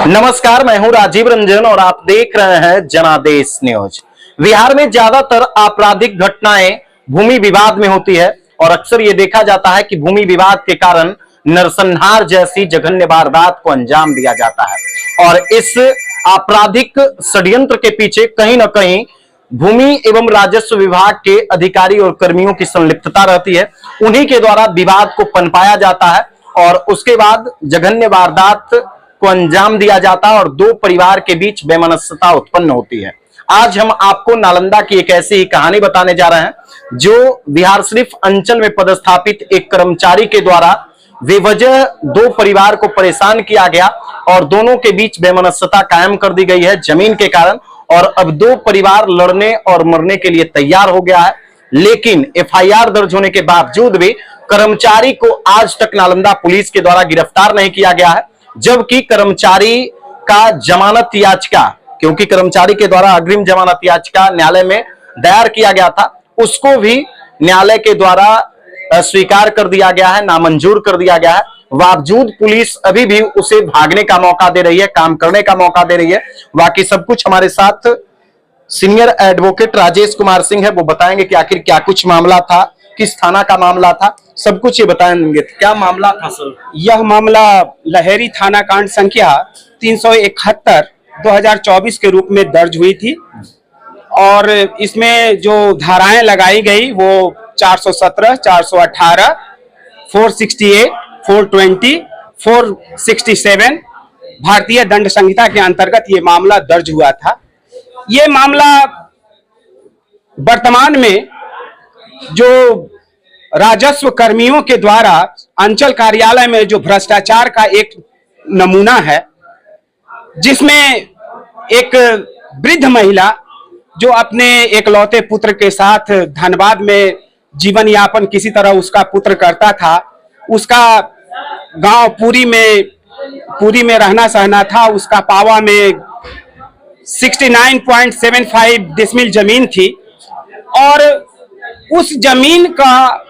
नमस्कार, मैं हूं राजीव रंजन और आप देख रहे हैं जनादेश न्यूज। बिहार में ज्यादातर आपराधिक घटनाएं भूमि विवाद में होती है और अक्सर ये देखा जाता है कि भूमि विवाद के कारण नरसंहार जैसी जघन्य वारदात को अंजाम दिया जाता है और इस आपराधिक षड्यंत्र के पीछे कहीं ना कहीं भूमि एवं राजस्व विभाग के अधिकारी और कर्मियों की संलिप्तता रहती है। उन्हीं के द्वारा विवाद को पनपाया जाता है और उसके बाद जघन्य वारदात को अंजाम दिया जाता है और दो परिवार के बीच वैमनस्यता उत्पन्न होती है। आज हम आपको नालंदा की एक ऐसी ही कहानी बताने जा रहे हैं जो बिहार शरीफ अंचल में पदस्थापित एक कर्मचारी के द्वारा बेवजह दो परिवार को परेशान किया गया और दोनों के बीच वैमनस्यता कायम कर दी गई है जमीन के कारण और अब दो परिवार लड़ने और मरने के लिए तैयार हो गया है। लेकिन एफआईआर दर्ज होने के बावजूद भी कर्मचारी को आज तक नालंदा पुलिस के द्वारा गिरफ्तार नहीं किया गया है, जबकि कर्मचारी का जमानत याचिका, क्योंकि कर्मचारी के द्वारा अग्रिम जमानत याचिका न्यायालय में दायर किया गया था, उसको भी न्यायालय के द्वारा स्वीकार कर दिया गया है, नामंजूर कर दिया गया है। बावजूद पुलिस अभी भी उसे भागने का मौका दे रही है, काम करने का मौका दे रही है। बाकी सब कुछ हमारे साथ सीनियर एडवोकेट राजेश कुमार सिंह है, वो बताएंगे कि आखिर क्या कुछ मामला था, किस थाना का मामला था, सब कुछ ये बताएंगे। क्या मामला था सर? यह मामला लहेरी थाना कांड संख्या 371 2024 के रूप में दर्ज हुई थी और इसमें जो धाराएं लगाई गई वो 417, 418, 468, 420, 467 भारतीय दंड संहिता के अंतर्गत ये मामला दर्ज हुआ था। ये मामला वर्तमान में जो राजस्व कर्मियों के द्वारा अंचल कार्यालय में जो भ्रष्टाचार का एक नमूना है, जिसमें एक वृद्ध महिला जो अपने एकलौते पुत्र के साथ धनबाद में जीवन यापन किसी तरह उसका पुत्र करता था, उसका गांव पूरी में रहना सहना था, उसका पावा में 69.75 डिसमिल जमीन थी और उस जमीन का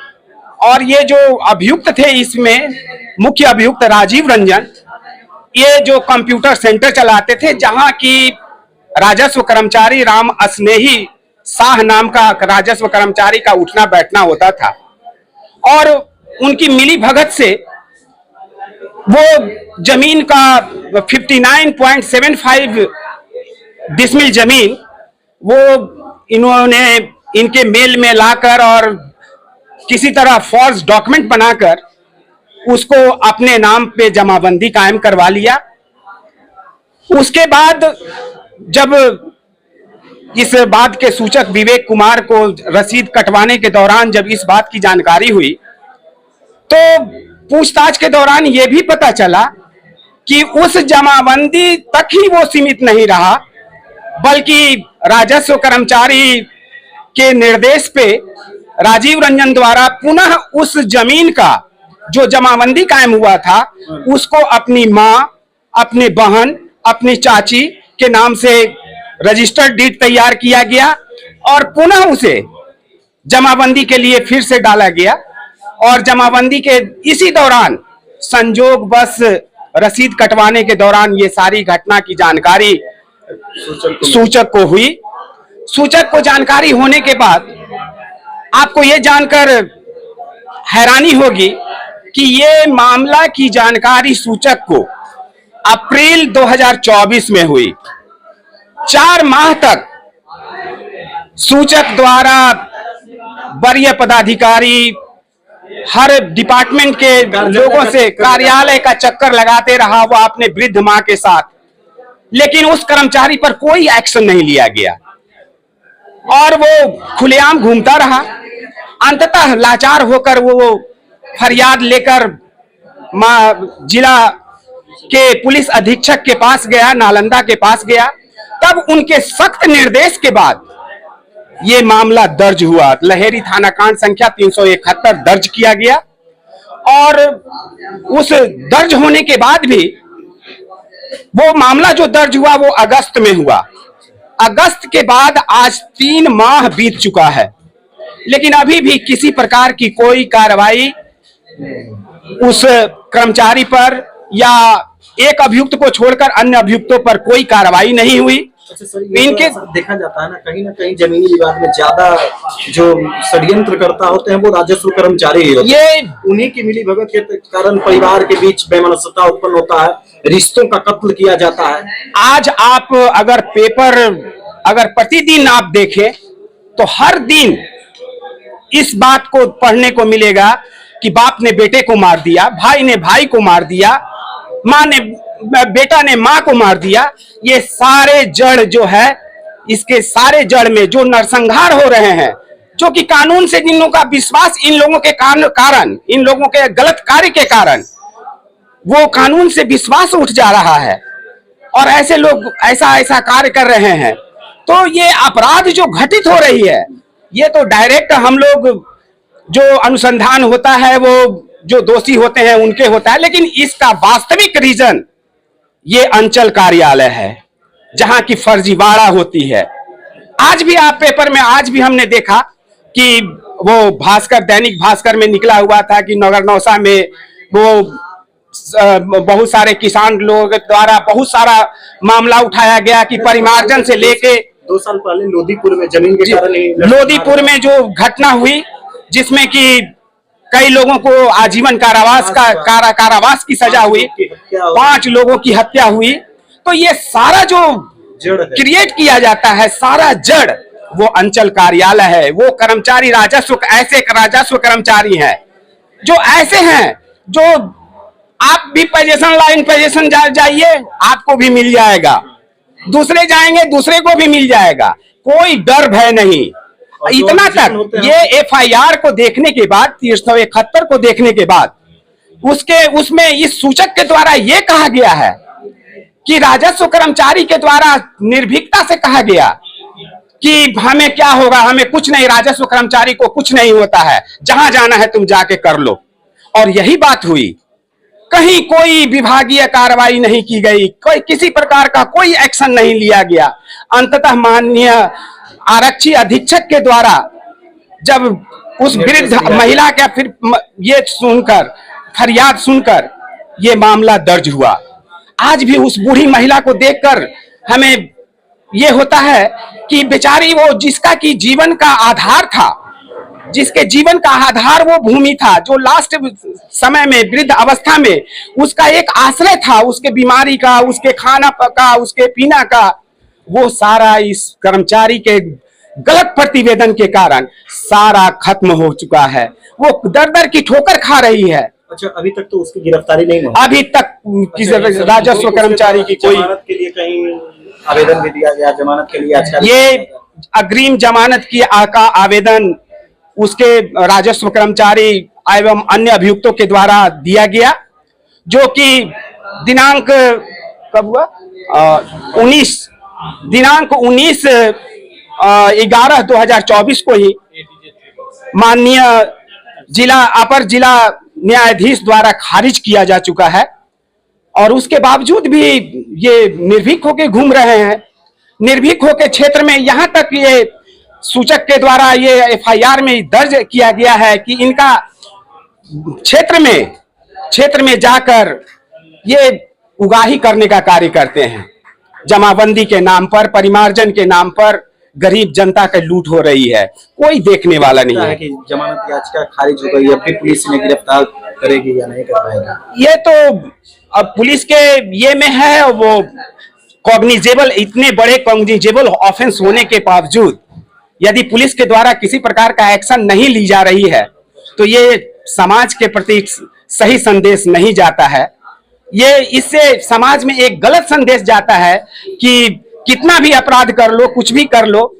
और ये जो अभियुक्त थे इसमें मुख्य अभियुक्त राजीव रंजन, ये जो कंप्यूटर सेंटर चलाते थे जहां की राजस्व कर्मचारी राम स्नेही शाह नाम का राजस्व कर्मचारी का उठना बैठना होता था और उनकी मिली भगत से वो जमीन का 59.75 डिसमिल जमीन वो इन्होंने इनके मेल में लाकर और किसी तरह फॉल्स डॉक्यूमेंट बनाकर उसको अपने नाम पे जमाबंदी कायम करवा लिया। उसके बाद जब इस बात के सूचक विवेक कुमार को रसीद कटवाने के दौरान जब इस बात की जानकारी हुई तो पूछताछ के दौरान यह भी पता चला कि उस जमाबंदी तक ही वो सीमित नहीं रहा, बल्कि राजस्व कर्मचारी के निर्देश पे राजीव रंजन द्वारा पुनः उस जमीन का जो जमाबंदी कायम हुआ था उसको अपनी मां, अपने बहन, अपनी चाची के नाम से रजिस्टर्ड डीड तैयार किया गया और पुनः उसे जमाबंदी के लिए फिर से डाला गया और जमाबंदी के इसी दौरान संजोग बस रसीद कटवाने के दौरान ये सारी घटना की जानकारी सूचक को हुई। सूचक को जानकारी होने के बाद आपको ये जानकर हैरानी होगी कि ये मामला की जानकारी सूचक को अप्रैल 2024 में हुई। 4 माह तक सूचक द्वारा वरीय पदाधिकारी हर डिपार्टमेंट के लोगों से कार्यालय का चक्कर लगाते रहा वो अपने वृद्ध मां के साथ, लेकिन उस कर्मचारी पर कोई एक्शन नहीं लिया गया और वो खुलेआम घूमता रहा। अंततः लाचार होकर वो फरियाद लेकर जिला के पुलिस अधीक्षक के पास गया, नालंदा के पास गया। तब उनके सख्त निर्देश के बाद ये मामला दर्ज हुआ। लहेरी थाना कांड संख्या 371 दर्ज किया गया और उस दर्ज होने के बाद भी वो मामला जो दर्ज हुआ वो अगस्त में हुआ। अगस्त के बाद आज 3 माह बीत चुका है, लेकिन अभी भी किसी प्रकार की कोई कार्रवाई उस कर्मचारी पर या एक अभियुक्त को छोड़कर अन्य अभियुक्तों पर कोई कार्रवाई नहीं हुई। अच्छा सर, ये इनके तो देखा जाता है ना कहीं जमीनी विवाद में ज्यादा जो षड्यंत्रकर्ता होते हैं वो राजस्व कर्मचारी ही होते हैं। ये उन्हीं की मिलीभगत के कारण परिवार के बीच बेमनस्सता उत्पन्न होता है, रिश्तों का कत्ल किया जाता है। आज आप अगर पेपर अगर प्रतिदिन आप देखें तो हर दिन इस बात को पढ़ने को मिलेगा कि बाप ने बेटे को मार दिया, भाई ने भाई को मार दिया, बेटा ने मां को मार दिया। ये सारे जड़ जो है, इसके सारे जड़ में जो नरसंहार हो रहे हैं, जो कि कानून से जिन लोगों का विश्वास इन लोगों के कारण, इन लोगों के गलत कार्य के कारण वो कानून से विश्वास उठ जा रहा है और ऐसे लोग ऐसा कार्य कर रहे हैं। तो ये अपराध जो घटित हो रही है, ये तो डायरेक्ट हम लोग जो अनुसंधान होता है वो जो दोषी होते हैं उनके होता है, लेकिन इसका वास्तविक रीजन ये अंचल कार्यालय है जहां की फर्जीवाड़ा होती है। आज भी आप पेपर में आज भी हमने देखा कि वो भास्कर, दैनिक भास्कर में निकला हुआ था कि नगर नौसा में वो बहुत सारे किसान लोग द्वारा बहुत सारा मामला उठाया गया कि परिमार्जन से लेके 2 साल पहले लोदीपुर में जमीन के कारण लोदीपुर में जो घटना हुई जिसमें कि कई लोगों को आजीवन कारावास की सजा हुई, 5 लोगों की हत्या हुई। तो ये सारा जो जड़ क्रिएट किया जाता है, सारा जड़ वो अंचल कार्यालय है। वो कर्मचारी ऐसे राजस्व कर्मचारी हैं जो ऐसे हैं, जो आप भी पोजीशन जाइए आपको भी मिल जाएगा, दूसरे जाएंगे दूसरे को भी मिल जाएगा, कोई डर भय नहीं। इतना तक ये एफआईआर को देखने के बाद, 371 को देखने के बाद उसमें इस सूचक के द्वारा ये कहा गया है कि राजस्व कर्मचारी के द्वारा निर्भीकता से कहा गया कि हमें क्या होगा, हमें कुछ नहीं, राजस्व कर्मचारी को कुछ नहीं होता है, जहां जाना है तुम जाके कर लो। और यही बात हुई, कहीं कोई विभागीय कार्रवाई नहीं की गई, कोई किसी प्रकार का कोई एक्शन नहीं लिया गया। अंततः माननीय आरक्षी अधीक्षक के द्वारा जब उस वृद्ध महिला का फिर ये सुनकर, फरियाद सुनकर ये मामला दर्ज हुआ। आज भी उस बूढ़ी महिला को देखकर हमें ये होता है कि बेचारी वो जिसका की जीवन का आधार था, जिसके जीवन का आधार वो भूमि था, जो लास्ट समय में वृद्ध अवस्था में उसका एक आश्रय था, उसके बीमारी का, उसके खाना का, उसके पीना का, वो सारा इस कर्मचारी के गलत प्रतिवेदन के कारण सारा खत्म हो चुका है। वो दर दर की ठोकर खा रही है। अच्छा, अभी तक तो उसकी गिरफ्तारी नहीं हुई? अभी तक किसी राजस्व कर्मचारी की कोई जमानत के लिए कहीं आवेदन भी दिया गया, जमानत के लिए अच्छा ये अग्रिम जमानत की आवेदन उसके राजस्व कर्मचारी एवं अन्य अभियुक्तों के द्वारा दिया गया, जो कि दिनांक कब हुआ, 19/11/2024 को ही माननीय अपर जिला न्यायाधीश द्वारा खारिज किया जा चुका है। और उसके बावजूद भी ये निर्भीक होकर घूम रहे हैं। निर्भीक होकर क्षेत्र में यहाँ तक ये सूचक के द्वारा ये एफआईआर में दर्ज किया गया है कि इनका क्षेत्र में जाकर ये उगाही करने का कार्य करते हैं। जमाबंदी के नाम पर, परिमार्जन के नाम पर गरीब जनता का लूट हो रही है, कोई देखने वाला नहीं है। कि जमानत याचिका खारिज हो गई है, फिर पुलिस ने गिरफ्तार करेगी या नहीं कर पाएगा? ये तो अब पुलिस के ये में है, वो कॉग्निजेबल, इतने बड़े कॉग्निजेबल ऑफेंस होने के बावजूद यदि पुलिस के द्वारा किसी प्रकार का एक्शन नहीं ली जा रही है तो ये समाज के प्रति सही संदेश नहीं जाता है। ये इससे समाज में एक गलत संदेश जाता है कि कितना भी अपराध कर लो, कुछ भी कर लो,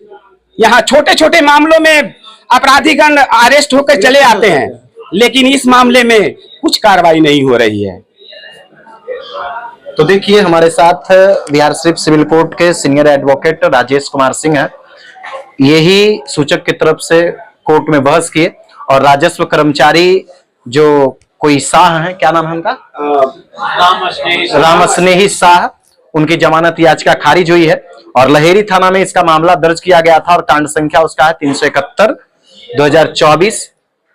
यहाँ छोटे छोटे मामलों में अपराधीगण अरेस्ट होकर चले आते हैं, लेकिन इस मामले में कुछ कार्रवाई नहीं हो रही है। तो देखिए, हमारे साथ बिहार शरीफ सिविल कोर्ट के सीनियर एडवोकेट राजेश कुमार सिंह हैं। यही सूचक की तरफ से कोर्ट में बहस किए और राजस्व कर्मचारी जो कोई शाह हैं, क्या नाम है उनका, रामस्नेही शाह, उनकी जमानत याचिका खारिज हुई है और लहेरी थाना में इसका मामला दर्ज किया गया था और कांड संख्या उसका है 371/2024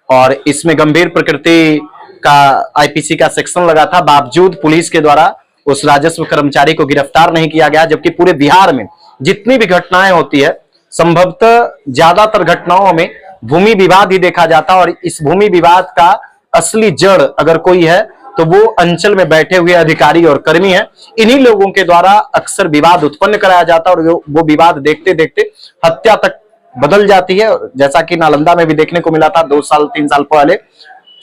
और इसमें गंभीर प्रकृति का आईपीसी का सेक्शन लगा था। बावजूद पुलिस के द्वारा उस राजस्व कर्मचारी को गिरफ्तार नहीं किया गया, जबकि पूरे बिहार में जितनी भी घटनाएं होती है संभवतः ज्यादातर घटनाओं में भूमि विवाद ही देखा जाता है। और इस भूमि विवाद का असली जड़ अगर कोई है तो वो अंचल में बैठे हुए अधिकारी और कर्मी हैं। इन्हीं लोगों के द्वारा अक्सर विवाद उत्पन्न कराया जाता है और वो विवाद देखते देखते हत्या तक बदल जाती है। जैसा कि नालंदा में भी देखने को मिला था 2 साल 3 साल पहले,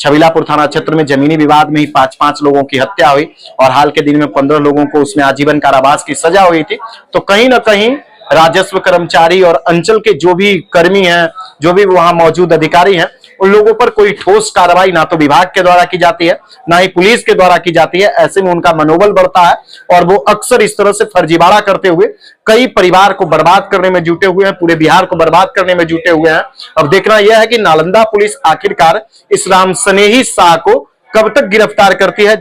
छबीलापुर थाना क्षेत्र में जमीनी विवाद में ही 5 लोगों की हत्या हुई और हाल के दिन में 15 लोगों को उसमें आजीवन कारावास की सजा हुई थी। तो कहीं ना कहीं राजस्व कर्मचारी और अंचल के जो भी कर्मी हैं, जो भी वहां मौजूद अधिकारी हैं, उन लोगों पर कोई ठोस कार्रवाई ना तो विभाग के द्वारा की जाती है ना ही पुलिस के द्वारा की जाती है। ऐसे में उनका मनोबल बढ़ता है और वो अक्सर इस तरह से फर्जीवाड़ा करते हुए कई परिवार को बर्बाद करने में जुटे हुए हैं, पूरे बिहार को बर्बाद करने में जुटे हुए हैं। अब देखना यह है कि नालंदा पुलिस आखिरकार इस राम सनेही शाह को कब तक गिरफ्तार करती है।